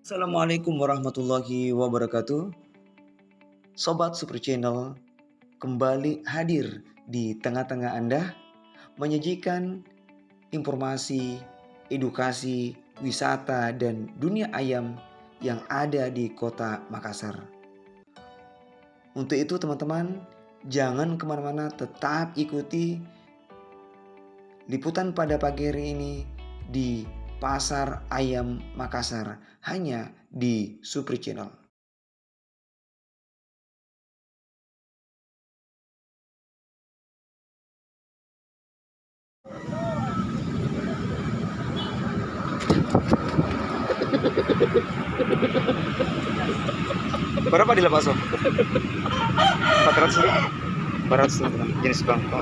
Assalamualaikum warahmatullahi wabarakatuh. Sobat Super Channel kembali hadir di tengah-tengah Anda menyajikan informasi, edukasi, wisata, dan dunia ayam yang ada di kota Makassar. Untuk itu teman-teman, jangan kemana-mana, tetap ikuti liputan pada pagi hari ini di Pasar Ayam Makassar, hanya di Super Channel. Berapa di lepas om? 400 ya? 400 teman-teman, jenis bangkok.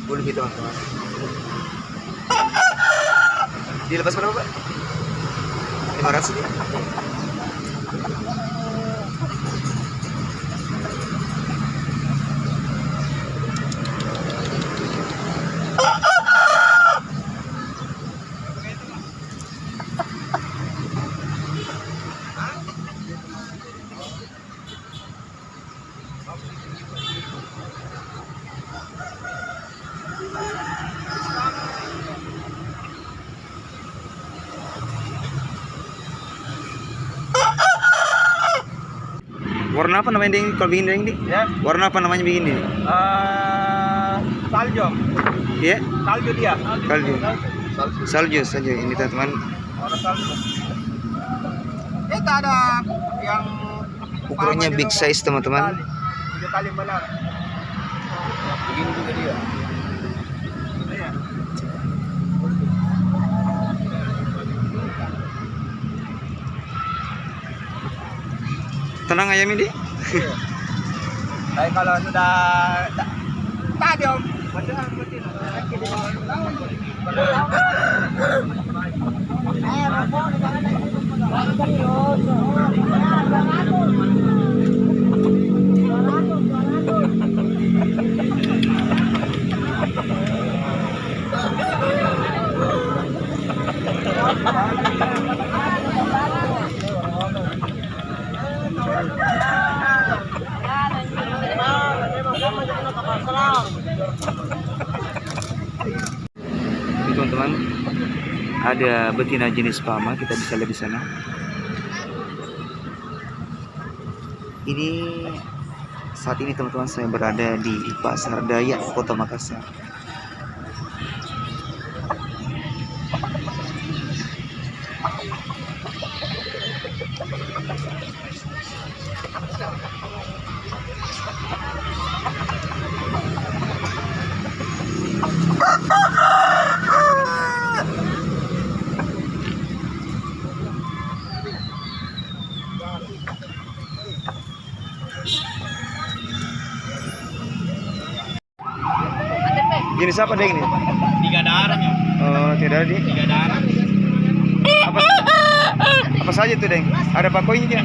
Boleh gitu teman-teman. Dilepas berapa Pak? 500 ya? Warna apa namanya ini kalau bikin ini? Ya. Warna apa namanya bikin ini? Salju. Ya? Salju dia. Salju saja ini teman-teman. Warna salju. Kita ada yang Ukurannya big size teman-teman. 7 kali benar. Begini juga dia. Iya. Tenang ayam ini. Tapi kalau sudah tadi om, Ini teman-teman, ada betina jenis Pama, kita bisa lihat di sana. Ini saat ini teman-teman saya berada di Pasar Dayak Kota Makassar. Jenis apa deh ini? 3 darah ya. Oh, tidak ada. 3 darah. Apa, apa saja tuh, Deng? Ada pakoinya dia?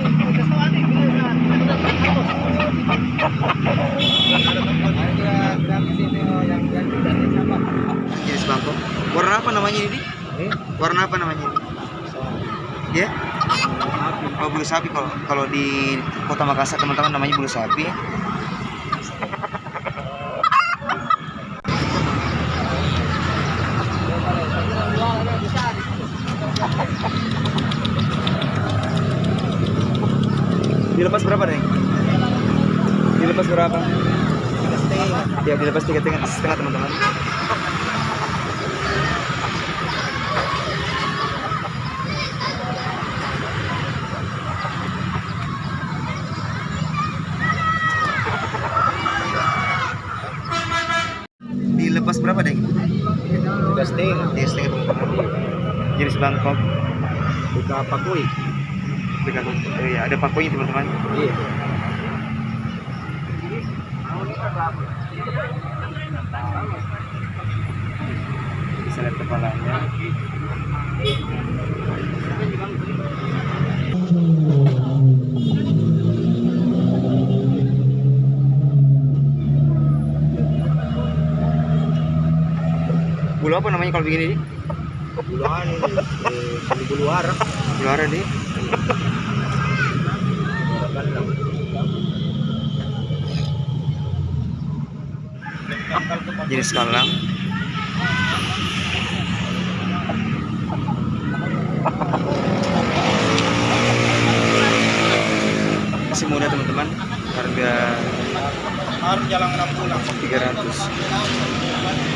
Jenis bangkok. Warna apa namanya ini? Warna apa namanya ini? Ya? Oh, bulu sapi. Kalau di Kota Makassar teman-teman namanya bulu sapi. Dilepas berapa, Deng? Dilepas berapa? Ya, dilepas 3,5 teman-teman. Dilepas berapa, Deng? 3,5. 3,5 teman-teman. jenis Bangkok. Buka pakui. Oh iya, ada pakunya teman-teman. Iya. Bisa lihat kepalanya. Bulu apa namanya kalau begini? Buluan ini. Bulu arang. Bulu ara nih. Jenis kalang. Masih mudah teman-teman, harga Harus jalan 6 bulan. 300.